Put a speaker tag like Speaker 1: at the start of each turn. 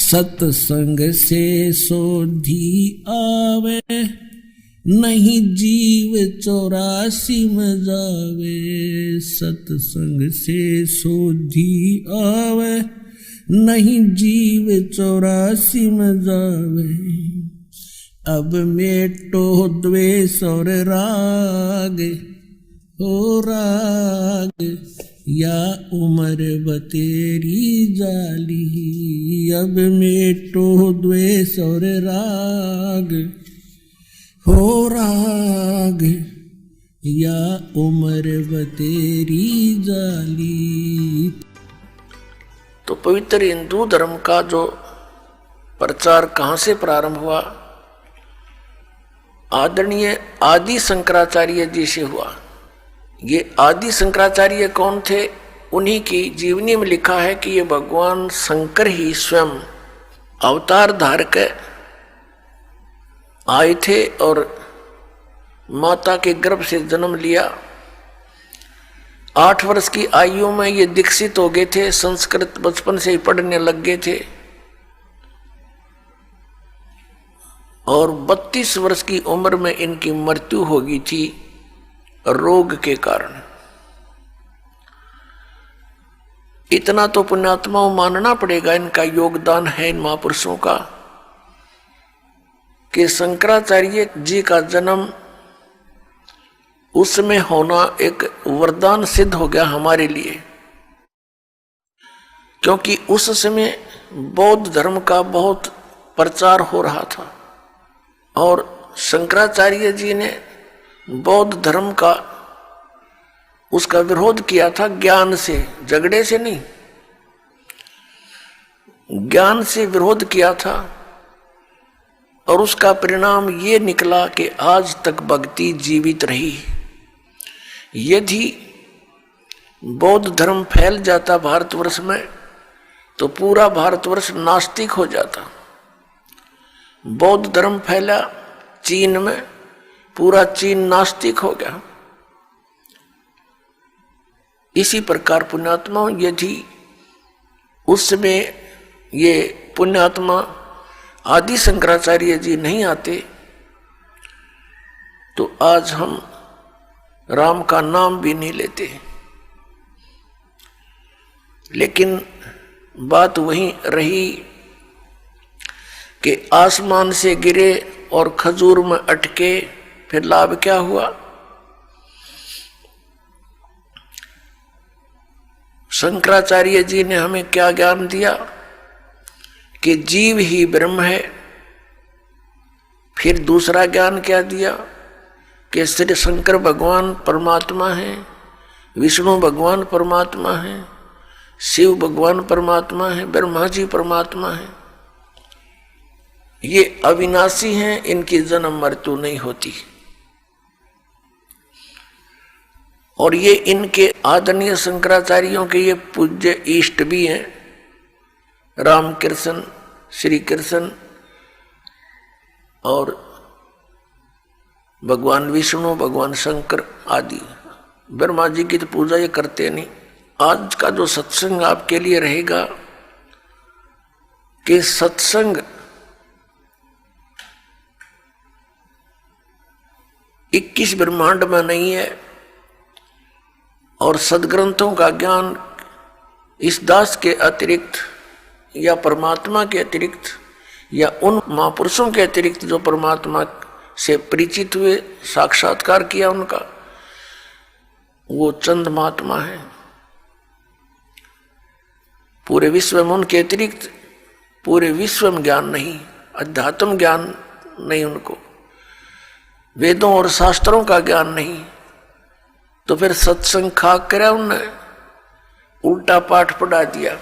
Speaker 1: सत्संग से सोधी आवे, नहीं जीव 84 में जावे। सत्संग से सोधी आवे, नहीं जीव 84 में जावे। अब मेटो द्वेष और राग, हो राग या उम्र बतेरी जाली। अब मेटो द्वेष और राग, हो राग या उम्र बतेरी जाली।
Speaker 2: तो पवित्र हिंदू धर्म का जो प्रचार कहाँ से प्रारंभ हुआ? आदरणीय आदि शंकराचार्य जी से हुआ। ये आदि शंकराचार्य कौन थे? उन्हीं की जीवनी में लिखा है कि ये भगवान शंकर ही स्वयं अवतार धार के आए थे और माता के गर्भ से जन्म लिया। 8 वर्ष की आयु में ये दीक्षित हो गए थे, संस्कृत बचपन से ही पढ़ने लग गए थे और 32 वर्ष की उम्र में इनकी मृत्यु हो गई थी रोग के कारण। इतना तो पुण्यात्माओं मानना पड़ेगा, इनका योगदान है इन महापुरुषों का, कि शंकराचार्य जी का जन्म उसमें होना एक वरदान सिद्ध हो गया हमारे लिए, क्योंकि उस समय बौद्ध धर्म का बहुत प्रचार हो रहा था और शंकराचार्य जी ने बौद्ध धर्म का उसका विरोध किया था ज्ञान से, झगड़े से नहीं, ज्ञान से विरोध किया था। और उसका परिणाम ये निकला कि आज तक भक्ति जीवित रही। यदि बौद्ध धर्म फैल जाता भारतवर्ष में तो पूरा भारतवर्ष नास्तिक हो जाता। बौद्ध धर्म फैला चीन में, पूरा चीन नास्तिक हो गया। इसी प्रकार पुण्यात्मा, यदि उस समय ये पुण्यात्मा आदि शंकराचार्य जी नहीं आते तो आज हम राम का नाम भी नहीं लेते। लेकिन बात वहीं रही कि आसमान से गिरे और खजूर में अटके, फिर लाभ क्या हुआ? शंकराचार्य जी ने हमें क्या ज्ञान दिया कि जीव ही ब्रह्म है। फिर दूसरा ज्ञान क्या दिया कि श्री शंकर भगवान परमात्मा है, विष्णु भगवान परमात्मा है, शिव भगवान परमात्मा है, ब्रह्मा जी परमात्मा है। ये अविनाशी हैं, इनकी जन्म मृत्यु नहीं होती। और ये इनके आदरणीय शंकराचार्यों के ये पूज्य इष्ट भी हैं, रामकृष्ण, श्री कृष्ण और भगवान विष्णु, भगवान शंकर आदि। ब्रह्मा जी की तो पूजा ये करते नहीं। आज का जो सत्संग आपके लिए रहेगा कि सत्संग 21 ब्रह्मांड में नहीं है और सदग्रंथों का ज्ञान इस दास के अतिरिक्त या परमात्मा के अतिरिक्त या उन महापुरुषों के अतिरिक्त जो परमात्मा से परिचित हुए, साक्षात्कार किया उनका, वो चंद महात्मा है। पूरे विश्व में उनके अतिरिक्त पूरे विश्व में ज्ञान नहीं, अध्यात्म ज्ञान नहीं उनको, वेदों और शास्त्रों का ज्ञान नहीं। तो फिर सत्संग खाक करा उनने, उल्टा पाठ पढ़ा दिया।